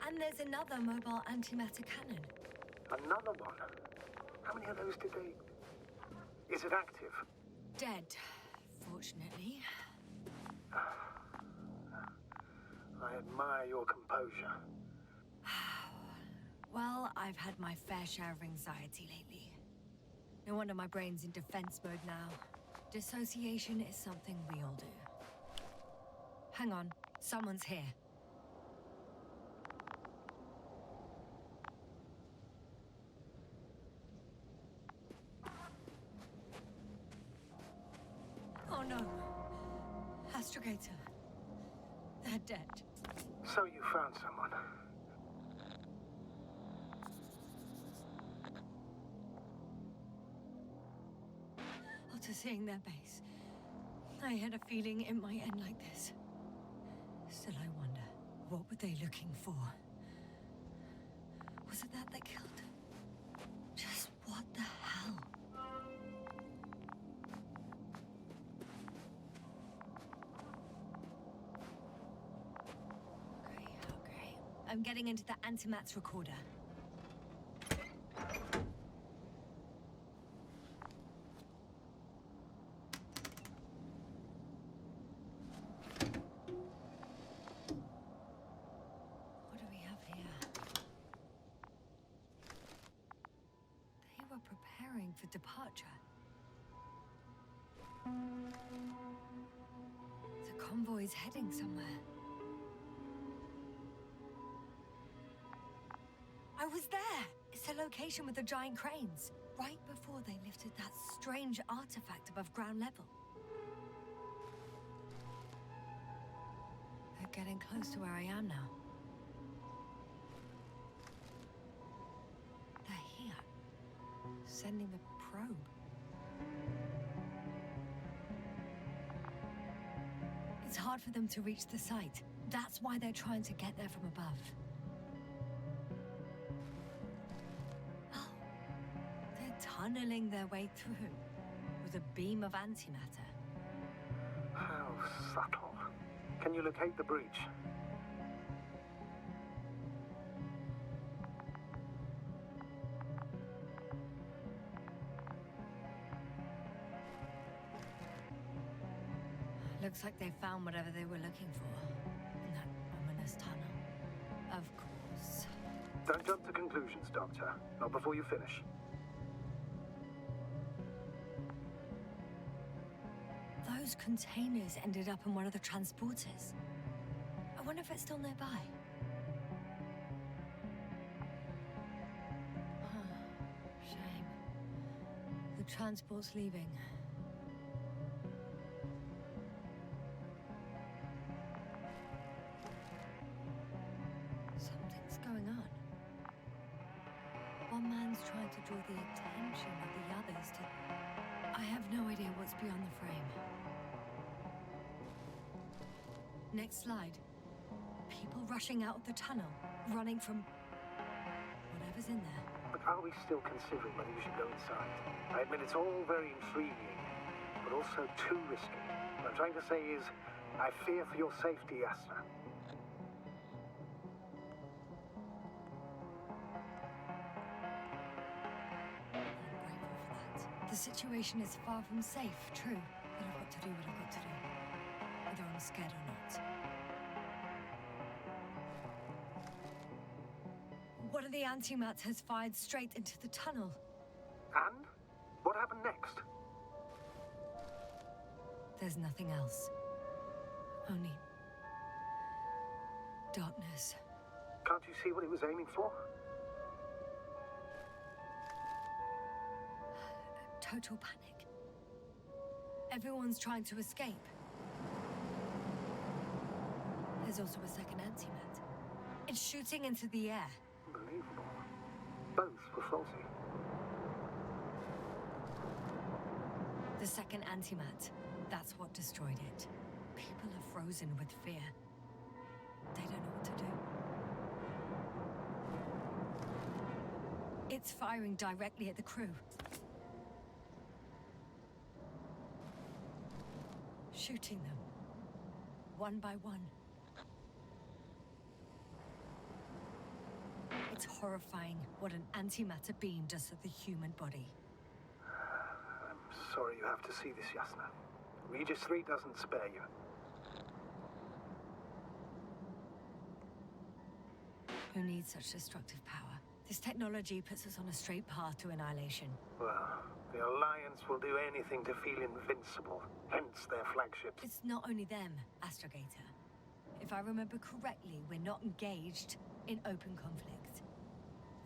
And there's another mobile antimatter cannon. Another one? How many of those did they... Is it active? Dead, fortunately. I admire your composure. Well, I've had my fair share of anxiety lately. No wonder my brain's in defense mode now. Dissociation is something we all do. Hang on, someone's here. Oh no. Astrogator. They're dead. So you found someone. After seeing their base, I had a feeling it might end like this. Still, I wonder, what were they looking for? Was it that they killed? Just what the hell? Okay. I'm getting into the antimat's recorder. What do we have here? They were preparing for departure. The convoy's heading somewhere. I was there! It's the location with the giant cranes. Right before they lifted that strange artifact above ground level. They're getting close to where I am now. They're here. Sending the probe. It's hard for them to reach the site. That's why they're trying to get there from above. Oh, they're tunneling their way through with a beam of antimatter. How subtle. Can you locate the breach? Looks like they found whatever they were looking for in that ominous tunnel. Of course. Don't jump to conclusions, Doctor. Not before you finish. Those containers ended up in one of the transporters. I wonder if it's still nearby. Shame. The transport's leaving. Something's going on. One man's trying to draw the attention of the others to... I have no idea what's beyond the frame. Next slide. People rushing out of the tunnel, running from whatever's in there. But are we still considering whether you should go inside? I admit it's all very intriguing, but also too risky. What I'm trying to say is, I fear for your safety, Yasna. I'm grateful for that. The situation is far from safe, true. But I've got to do what I've got to do. Whether I'm scared or not. One of the antimats has fired straight into the tunnel. And? What happened next? There's nothing else. Only... darkness. Can't you see what it was aiming for? Total panic. Everyone's trying to escape. There's also a second antimat. It's shooting into the air. Unbelievable. Both were faulty. The second antimat. That's what destroyed it. People are frozen with fear. They don't know what to do. It's firing directly at the crew. Shooting them. One by one. It's horrifying what an antimatter beam does to the human body. I'm sorry you have to see this, Yasna. Regis III doesn't spare you. Who needs such destructive power? This technology puts us on a straight path to annihilation. Well, the Alliance will do anything to feel invincible, hence their flagship. It's not only them, Astrogator. If I remember correctly, we're not engaged in open conflict.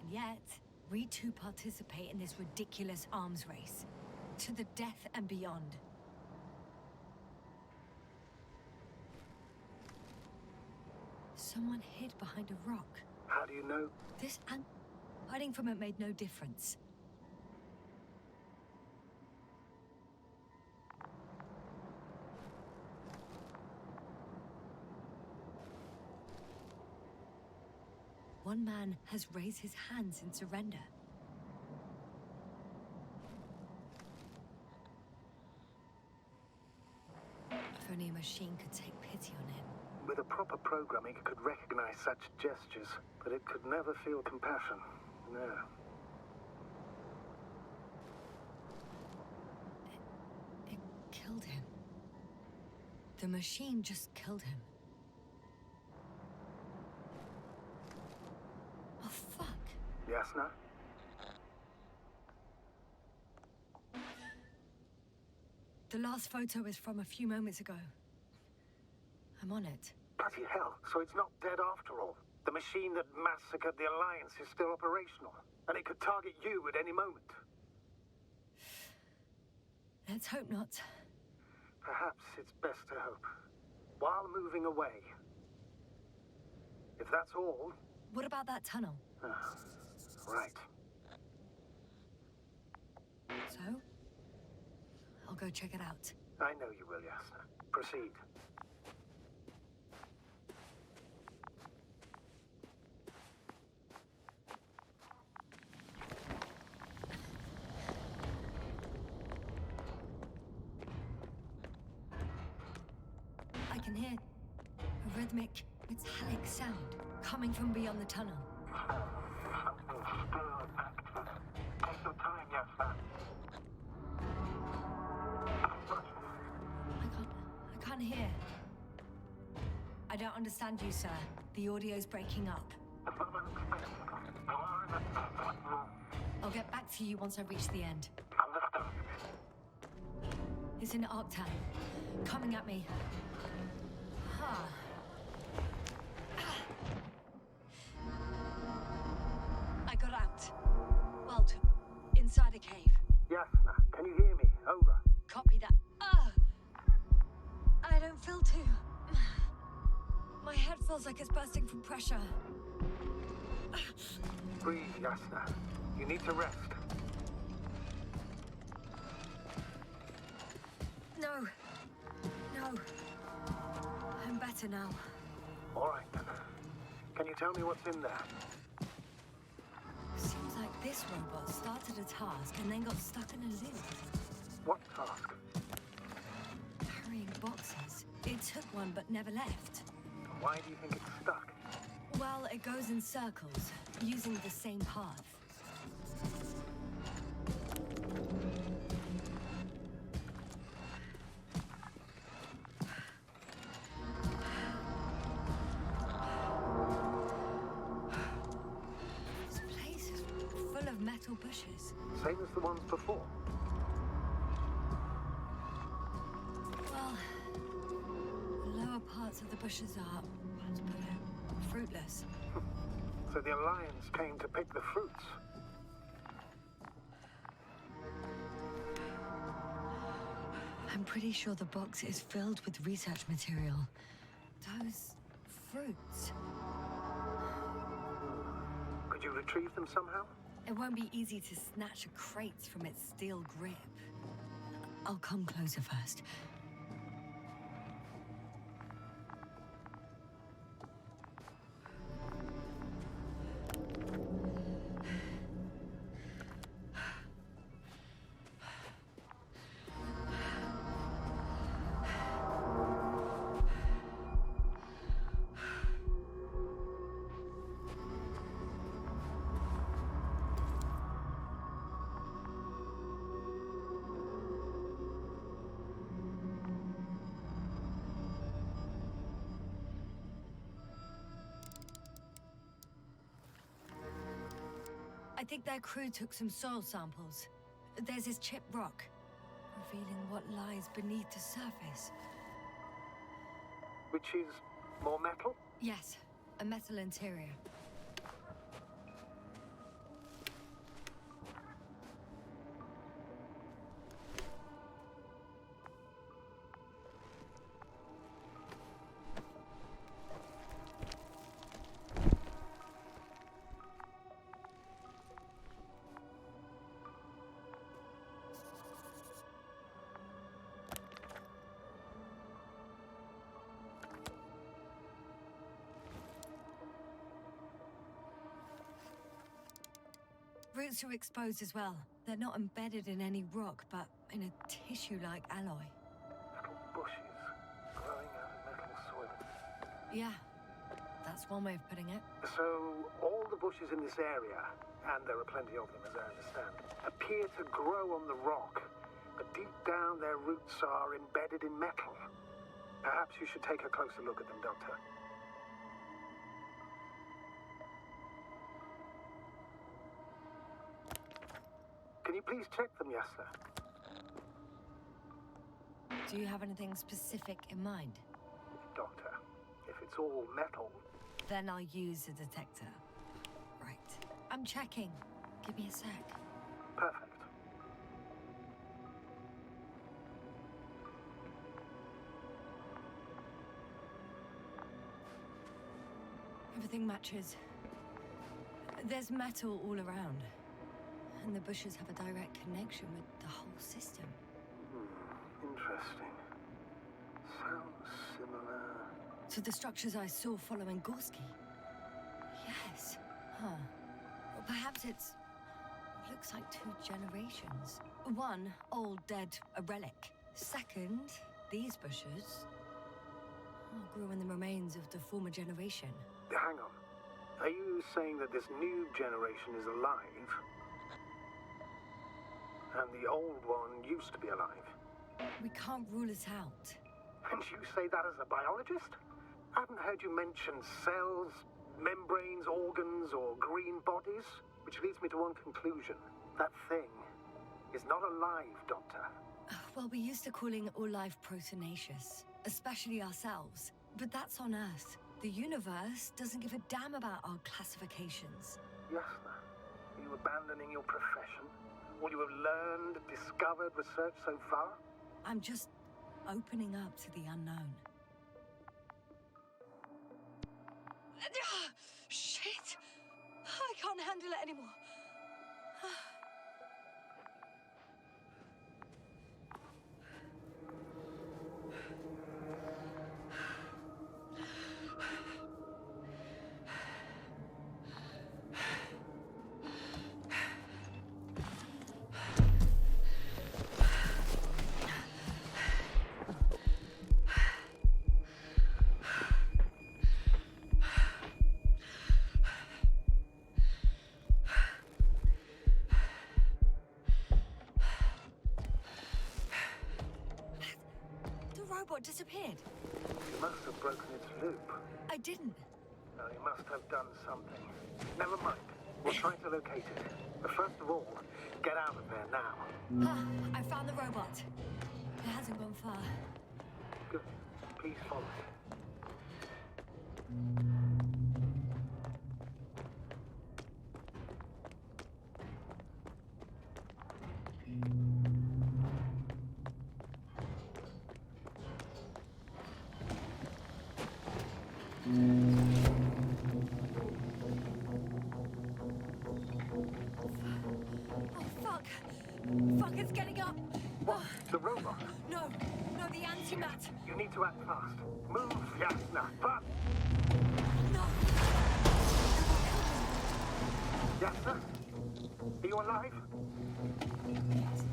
And yet, we too participate in this ridiculous arms race. To the death and beyond. Someone hid behind a rock. How do you know? Hiding from it made no difference. One man has raised his hands in surrender. If only a machine could take pity on him. With a proper programming, it could recognize such gestures, but it could never feel compassion. No. It killed him. The machine just killed him. Oh, fuck. Yasna? The last photo is from a few moments ago. I'm on it. Bloody hell, so it's not dead after all. The machine that massacred the Alliance is still operational, and it could target you at any moment. Let's hope not. Perhaps it's best to hope. While moving away. If that's all... What about that tunnel? Right. So? I'll go check it out. I know you will, Yasna. Proceed. I can hear a rhythmic, metallic sound coming from beyond the tunnel. Something's still active. Take your time, Yasna. I can't hear. I don't understand you, sir. The audio's breaking up. I'll get back to you once I reach the end. Understood. It's in Arctan. Coming at me. Huh. I got out. Well, inside a cave. Yasna, can you hear me? Over. Copy that. I don't feel too... My head feels like it's bursting from pressure. Breathe, Yasna. You need to rest. No. I'm better now. All right, then. Can you tell me what's in there? Seems like this robot started a task and then got stuck in a loop. What task? Carrying boxes. It took one but never left. Why do you think it's stuck? Well, it goes in circles, using the same path. This place is full of metal bushes. Same as the ones before. Well, the lower parts of the bushes are, how to put it, fruitless. So the Alliance came to pick the fruits. I'm pretty sure the box is filled with research material. Those fruits. Could you retrieve them somehow? It won't be easy to snatch a crate from its steel grip. I'll come closer first. I think their crew took some soil samples. There's this chipped rock, revealing what lies beneath the surface. Which is more metal? Yes, a metal interior. Roots are exposed as well. They're not embedded in any rock, but in a tissue-like alloy. Little bushes growing out of metal soil. Yeah, that's one way of putting it. So, all the bushes in this area, and there are plenty of them as I understand, appear to grow on the rock, but deep down their roots are embedded in metal. Perhaps you should take a closer look at them, Doctor. Can you please check them, Yasna? Do you have anything specific in mind? Doctor, if it's all metal... Then I'll use a detector. Right. I'm checking. Give me a sec. Perfect. Everything matches. There's metal all around. And the bushes have a direct connection with the whole system. Interesting. Sounds similar... To the structures I saw following Gorski. Yes. Huh. Or perhaps it's... looks like 2 generations. One, old, dead, a relic. Second, these bushes... grew in the remains of the former generation. Hang on. Are you saying that this new generation is alive? And the old one used to be alive? We can't rule it out. And you say that as a biologist? I haven't heard you mention cells, membranes, organs, or green bodies. Which leads me to one conclusion. That thing is not alive, Doctor. Well, we used to calling all life proteinaceous, especially ourselves. But that's on Earth. The universe doesn't give a damn about our classifications. Yasna, are you abandoning your profession? All you have learned, discovered, researched so far? I'm just opening up to the unknown. Shit! I can't handle it anymore. Robot disappeared. You must have broken its loop. I didn't. No, you must have done something. Never mind. We'll try to locate it. But first of all, get out of there now. I found the robot. It hasn't gone far. Good. Please follow it. Fuck, it's getting up! What? The robot? No, the antimat! You need to act fast. Move, Yasna, but... No! Yasna? Are you alive? Yes.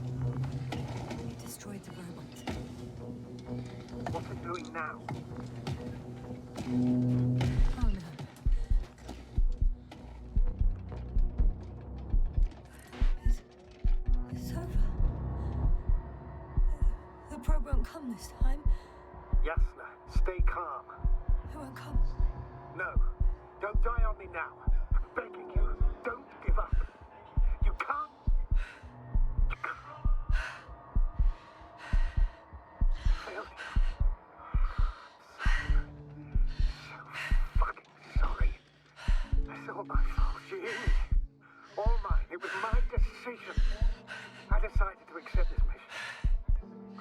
You destroyed the robot. What's it doing now? Oh no. It's over. The probe won't come this time. Yasna, stay calm. It won't come. No, don't die on me now. I'm begging you, don't give up.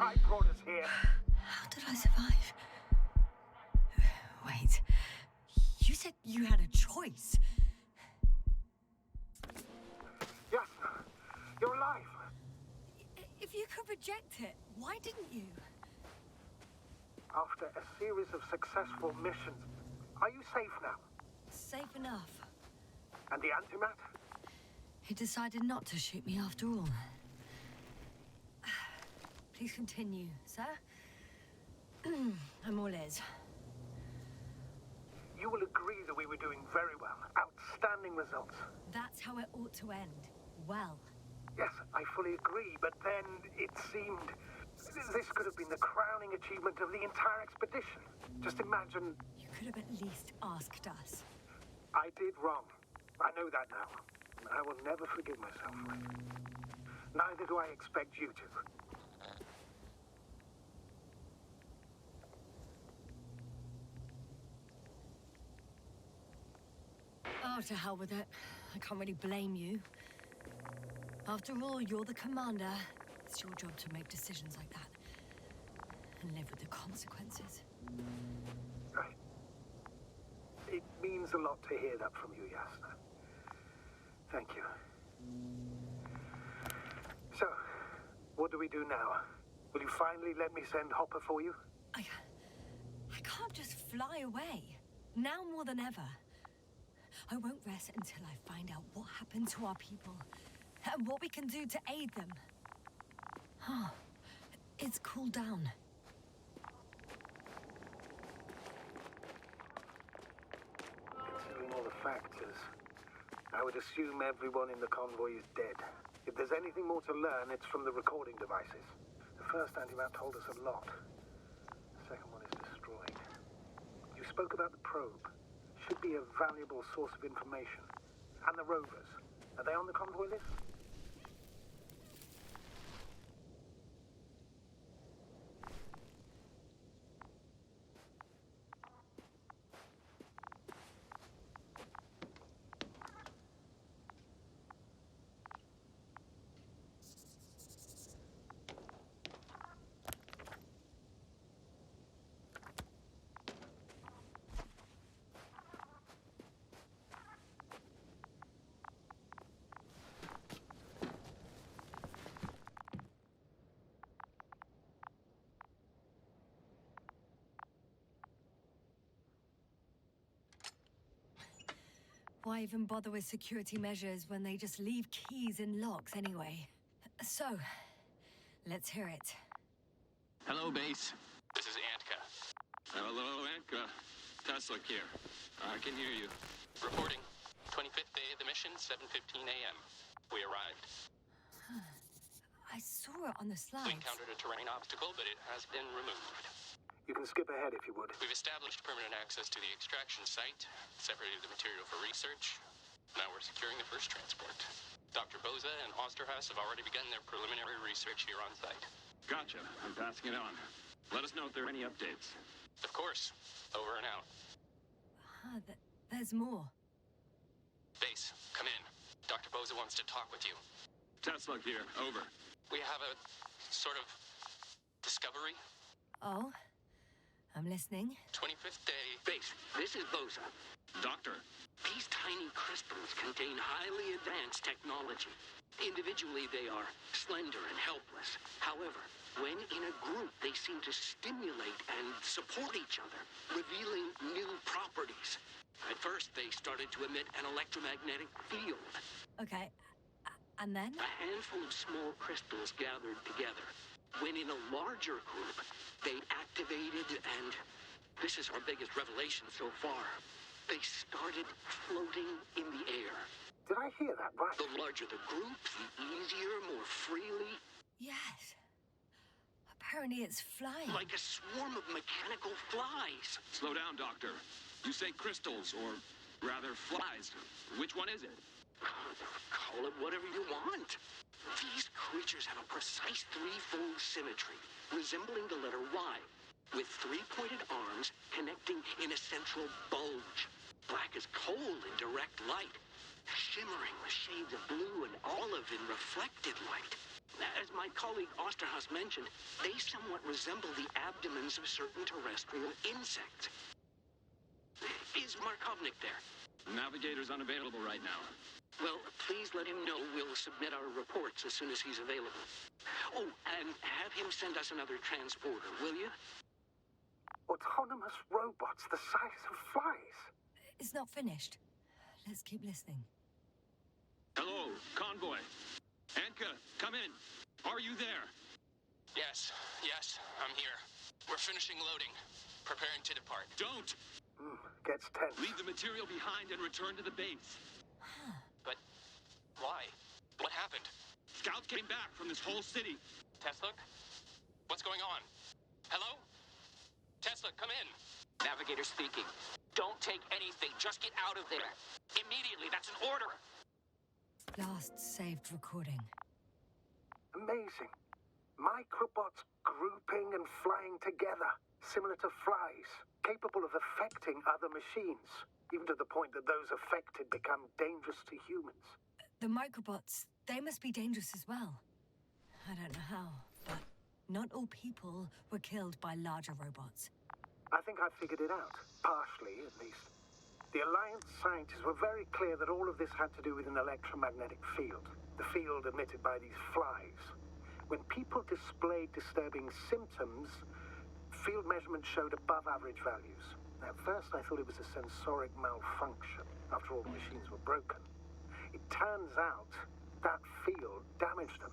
I brought us here. How did I survive? Wait. You said you had a choice. Yasna, you're alive. If you could reject it, why didn't you? After a series of successful missions, are you safe now? Safe enough. And the antimat? He decided not to shoot me after all. Please continue, sir. I'm all ears. You will agree that we were doing very well. Outstanding results. That's how it ought to end. Well. Yes, I fully agree, but then it seemed this could have been the crowning achievement of the entire expedition. Just imagine... You could have at least asked us. I did wrong. I know that now. I will never forgive myself for it. Neither do I expect you to. Oh, to hell with it. I can't really blame you. After all, you're the commander. It's your job to make decisions like that. And live with the consequences. Right. It means a lot to hear that from you, Yasna. Thank you. So, what do we do now? Will you finally let me send Hopper for you? I can't just fly away. Now more than ever. I won't rest until I find out what happened to our people. And what we can do to aid them. Huh. It's cooled down. Considering all the factors, I would assume everyone in the convoy is dead. If there's anything more to learn, it's from the recording devices. The first antimap told us a lot. The second one is destroyed. You spoke about the probe. Should be a valuable source of information. And the rovers. Are they on the convoy list? Why even bother with security measures when they just leave keys in locks anyway? So, let's hear it. Hello, base. This is Antka. Hello, Antka. Tesla here. I can hear you. Reporting. 25th day of the mission, 7:15 a.m. We arrived. I saw it on the We slides. encountered a terrain obstacle, but it has been removed. You can skip ahead if you would. We've established permanent access to the extraction site, separated the material for research. Now we're securing the first transport. Dr. Boza and Osterhaus have already begun their preliminary research here on site. Gotcha. I'm passing it on. Let us know if there are any updates. Of course. Over and out. There's more. Base, come in. Dr. Boza wants to talk with you. Tesla here. Over. We have a sort of discovery. Oh? I'm listening. 25th day. Base, this is Boza. Doctor. These tiny crystals contain highly advanced technology. Individually, they are slender and helpless. However, when in a group, they seem to stimulate and support each other, revealing new properties. At first, they started to emit an electromagnetic field. Okay. And then? A handful of small crystals gathered together. When in a larger group, they activated and... this is our biggest revelation so far. They started floating in the air. Did I hear that right? The larger the group, the easier, more freely. Yes. Apparently it's flying. Like a swarm of mechanical flies. Slow down, Doctor. You say crystals, or rather flies. Which one is it? Call it whatever you want. These creatures have a precise three-fold symmetry, resembling the letter Y, with three-pointed arms connecting in a central bulge. Black as coal in direct light, shimmering with shades of blue and olive in reflected light. As my colleague Osterhaus mentioned, they somewhat resemble the abdomens of certain terrestrial insects. Is Markovnik there? Navigator's unavailable right now. Well, please let him know we'll submit our reports as soon as he's available. Oh, and have him send us another transporter, will you? Autonomous robots the size of flies. It's not finished. Let's keep listening. Hello, Convoy. Anka, come in. Are you there? Yes, I'm here. We're finishing loading. Preparing to depart. Don't! Gets tense. Leave the material behind and return to the base. But why? What happened? Scouts came back from this whole city. Tesla? What's going on? Hello? Tesla, come in. Navigator speaking. Don't take anything. Just get out of there. Immediately. That's an order. Last saved recording. Amazing. Microbots grouping and flying together, similar to flies, capable of affecting other machines, even to the point that those affected become dangerous to humans. The microbots, they must be dangerous as well. I don't know how, but not all people were killed by larger robots. I think I figured it out, partially at least. The Alliance scientists were very clear that all of this had to do with an electromagnetic field, the field emitted by these flies. When people displayed disturbing symptoms, field measurements showed above average values. At first I thought it was a sensoric malfunction, after all the machines were broken. It turns out that field damaged them.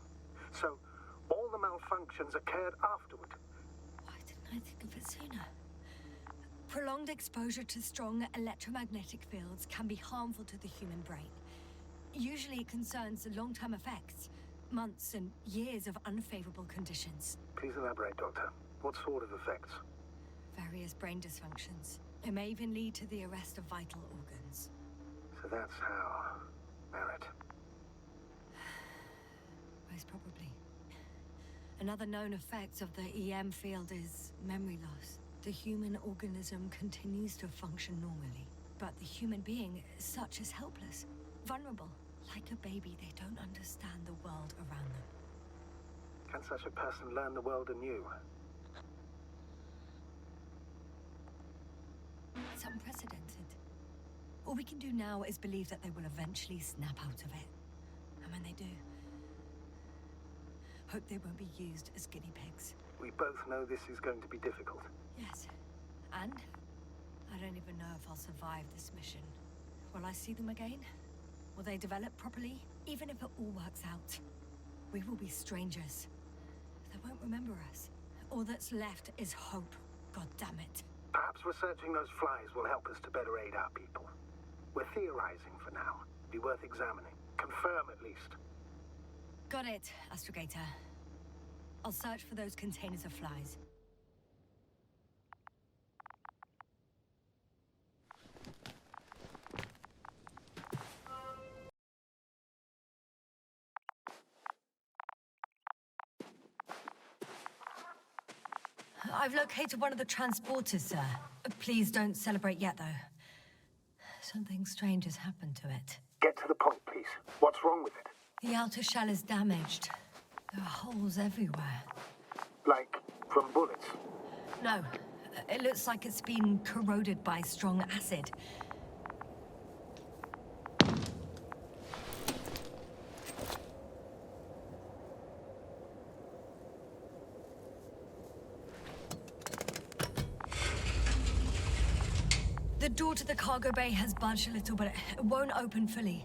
So all the malfunctions occurred afterward. Why didn't I think of it sooner? Prolonged exposure to strong electromagnetic fields can be harmful to the human brain. Usually it concerns long-term effects, months and years of unfavorable conditions. Please elaborate, Doctor. What sort of effects? Various brain dysfunctions. It may even lead to the arrest of vital organs. So that's how... Merit. Most probably. Another known effect of the EM field is memory loss. The human organism continues to function normally, but the human being is such as helpless, vulnerable. Like a baby, they don't understand the world around them. Can such a person learn the world anew? It's unprecedented. All we can do now is believe that they will eventually snap out of it. And when they do, hope they won't be used as guinea pigs. We both know this is going to be difficult. Yes. And I don't even know if I'll survive this mission. Will I see them again? Will they develop properly? Even if it all works out, we will be strangers. They won't remember us. All that's left is hope. God damn it. Perhaps researching those flies will help us to better aid our people. We're theorizing for now. Be worth examining. Confirm at least. Got it, Astrogator. I'll search for those containers of flies. I've located one of the transporters, sir. Please don't celebrate yet, though. Something strange has happened to it. Get to the point, please. What's wrong with it? The outer shell is damaged. There are holes everywhere. Like, from bullets? No. It looks like it's been corroded by strong acid. The door to the cargo bay has budged a little, but it won't open fully.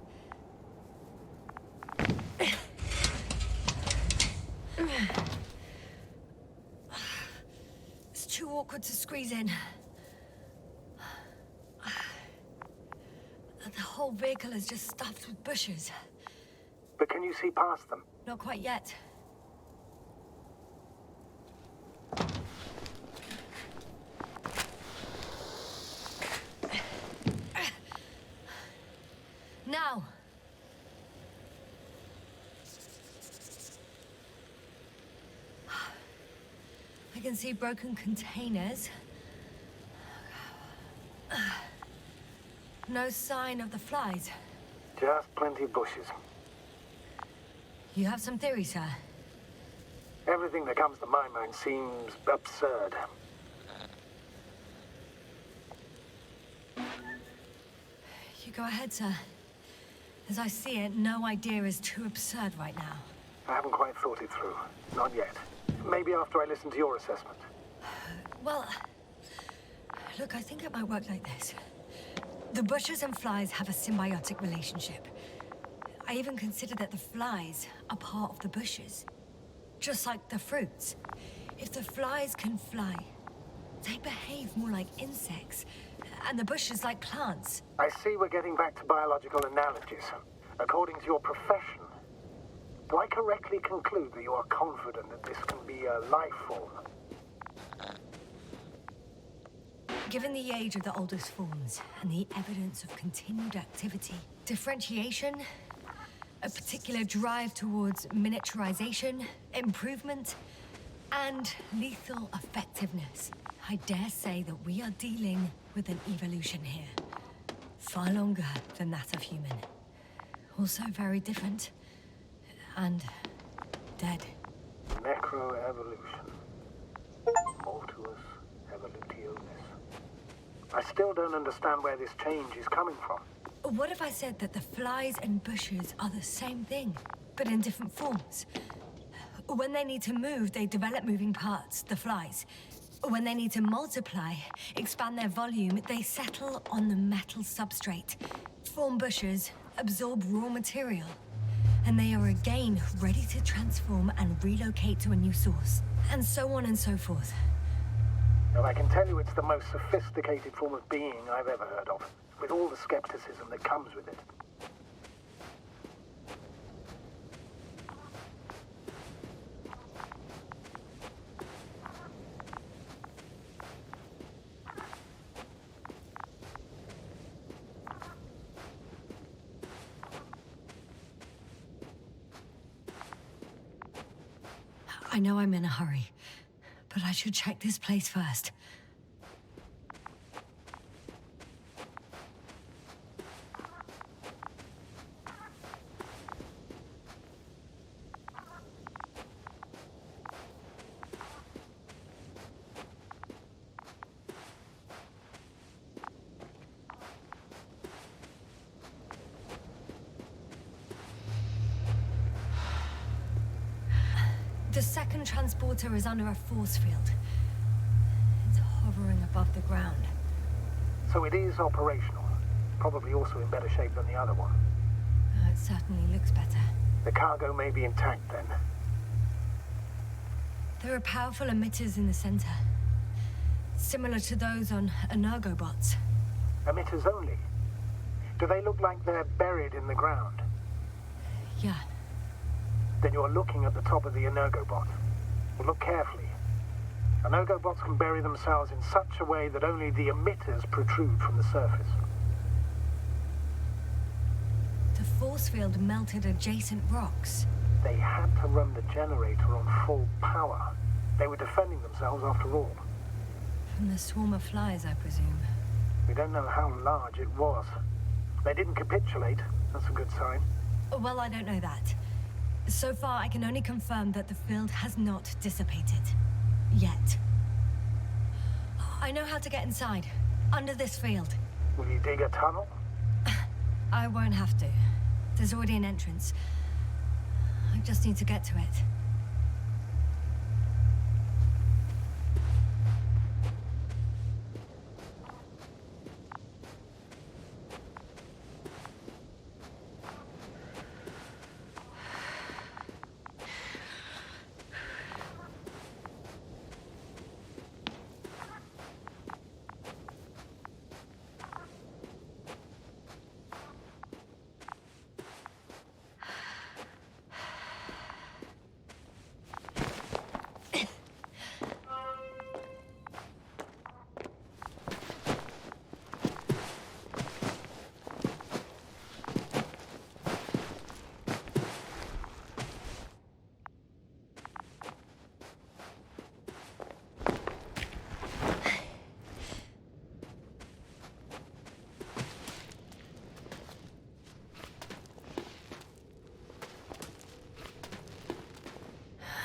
It's too awkward to squeeze in. The whole vehicle is just stuffed with bushes. But can you see past them? Not quite yet. Now! I can see broken containers. No sign of the flies. Just plenty of bushes. You have some theory, sir? Everything that comes to my mind seems absurd. You go ahead, sir. As I see it, no idea is too absurd right now. I haven't quite thought it through. Not yet. Maybe after I listen to your assessment. Well, look, I think it might work like this. The bushes and flies have a symbiotic relationship. I even consider that the flies are part of the bushes. Just like the fruits. If the flies can fly, they behave more like insects, and the bushes like plants. I see we're getting back to biological analogies. According to your profession, do I correctly conclude that you are confident that this can be a life form? Given the age of the oldest forms and the evidence of continued activity, differentiation, a particular drive towards miniaturization, improvement, and lethal effectiveness, I dare say that we are dealing with an evolution here. Far longer than that of human. Also very different. And dead. Necroevolution. Mortuus evolutionis. I still don't understand where this change is coming from. What if I said that the flies and bushes are the same thing, but in different forms? When they need to move, they develop moving parts, the flies. When they need to multiply, expand their volume, they settle on the metal substrate, form bushes, absorb raw material. And they are again ready to transform and relocate to a new source. And so on and so forth. Now, I can tell you it's the most sophisticated form of being I've ever heard of, with all the skepticism that comes with it. I know I'm in a hurry, but I should check this place first. The second transporter is under a force field. It's hovering above the ground. So it is operational. Probably also in better shape than the other one. It certainly looks better. The cargo may be intact then. There are powerful emitters in the center. Similar to those on energobots. Emitters only? Do they look like they're buried in the ground? Yeah. Then you're looking at the top of the energobot. Well, look carefully. Energobots can bury themselves in such a way that only the emitters protrude from the surface. The force field melted adjacent rocks. They had to run the generator on full power. They were defending themselves after all. From the swarm of flies, I presume. We don't know how large it was. They didn't capitulate. That's a good sign. Well, I don't know that. So far, I can only confirm that the field has not dissipated. Yet. I know how to get inside. Under this field. Will you dig a tunnel? I won't have to. There's already an entrance. I just need to get to it.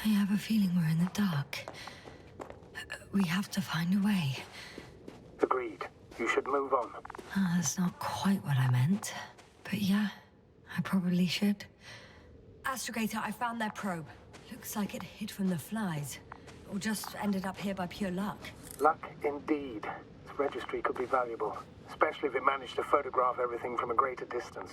I have a feeling we're in the dark. We have to find a way. Agreed. You should move on. That's not quite what I meant. But yeah, I probably should. Astrogator, I found their probe. Looks like it hid from the flies. Or just ended up here by pure luck. Luck indeed. This registry could be valuable, especially if it managed to photograph everything from a greater distance.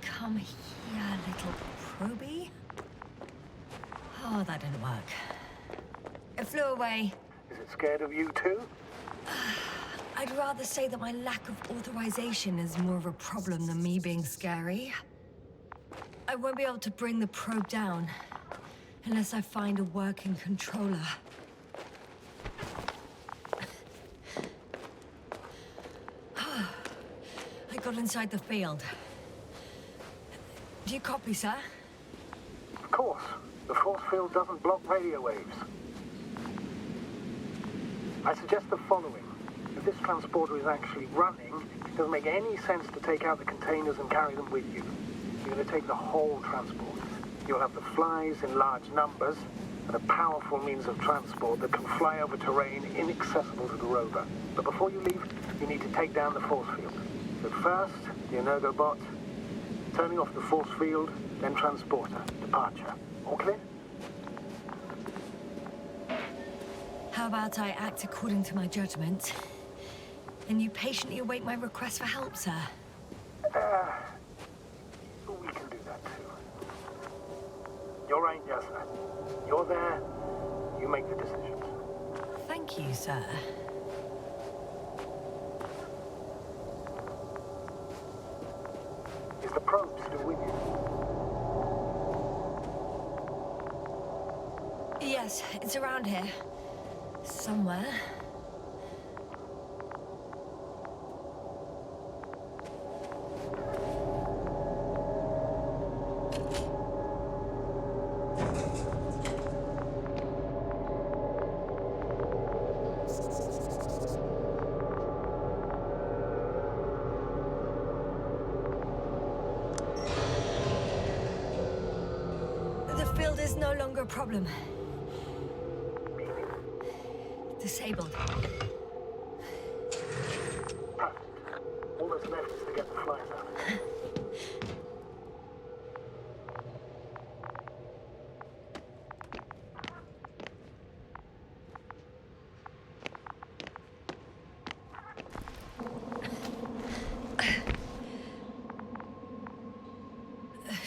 Come here, little probie. Oh, that didn't work. It flew away. Is it scared of you too? I'd rather say that my lack of authorization is more of a problem than me being scary. I won't be able to bring the probe down unless I find a working controller. I got inside the field. Do you copy, sir? Of course. The force field doesn't block radio waves. I suggest the following. If this transporter is actually running, it doesn't make any sense to take out the containers and carry them with you. You're going to take the whole transport. You'll have the flies in large numbers, and a powerful means of transport that can fly over terrain inaccessible to the rover. But before you leave, you need to take down the force field. So first, the Energobot, turning off the force field, then transporter, departure. All clear? How about I act according to my judgment, and you patiently await my request for help, sir? We can do that too. You're right, Yasna. You're there. You make the decisions. Thank you, sir. Is the probe still with you? Yes, it's around here. Somewhere. The field is no longer a problem. Disabled. Perfect. All that's left is to get the flies out.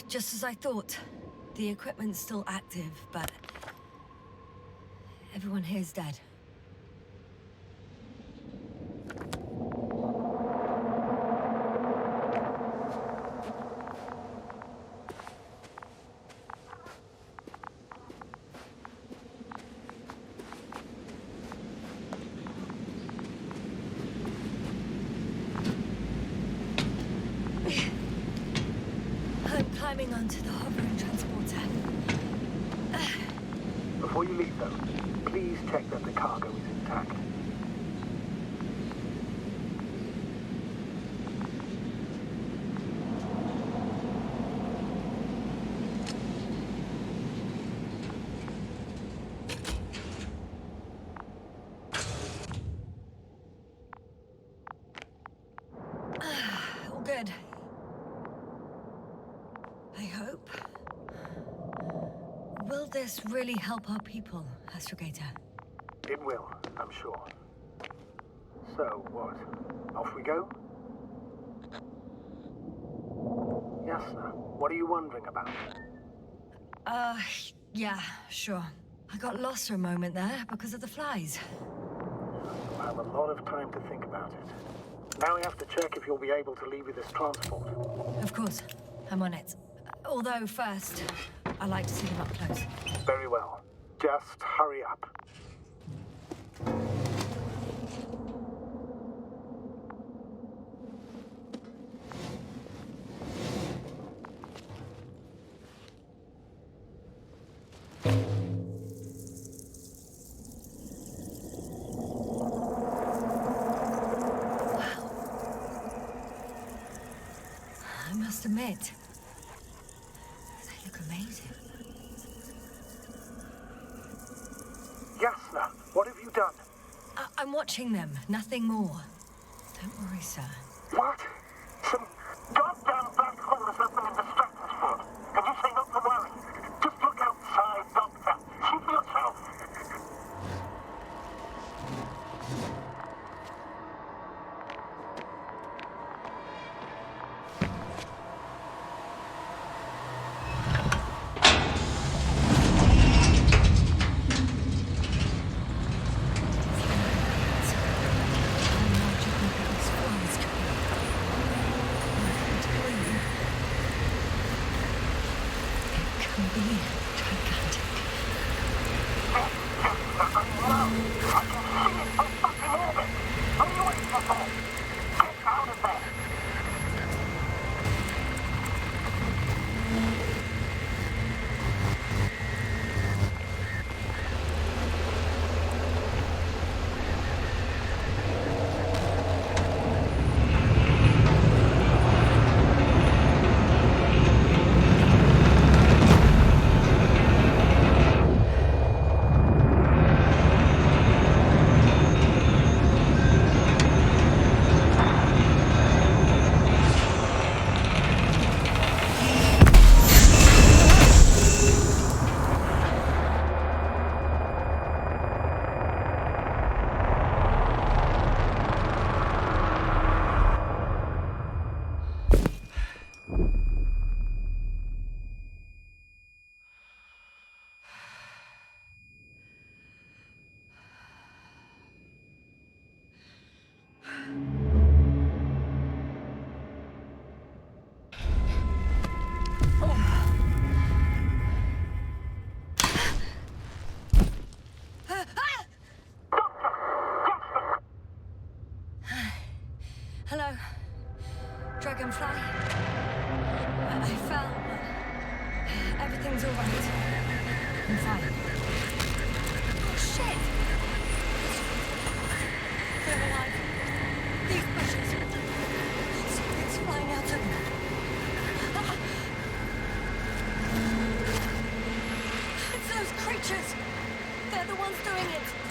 Just as I thought. The equipment's still active, but everyone here's dead. I'm climbing onto the hovering transporter. Before you leave, though, please check that the cargo is intact. All good. I hope. Will this really help our people, Astrogator? It will, I'm sure. So, what? Off we go? Yasna, what are you wondering about? Yeah, sure. I got lost for a moment there because of the flies. You'll have a lot of time to think about it. Now we have to check if you'll be able to leave with this transport. Of course, I'm on it. Although first, I like to see them up close. Very well. Just hurry up. I must admit, I'm watching them, nothing more. Don't worry, sir. What? Some goddamn black hole has opened in the stratosphere. And you say not to worry. Just look outside, Doctor. See for yourself. Hello, Dragonfly. I found... Everything's all right. I'm fine. Oh, shit! They're alive. These bushes. Something's flying out of them. It's those creatures. They're the ones doing it.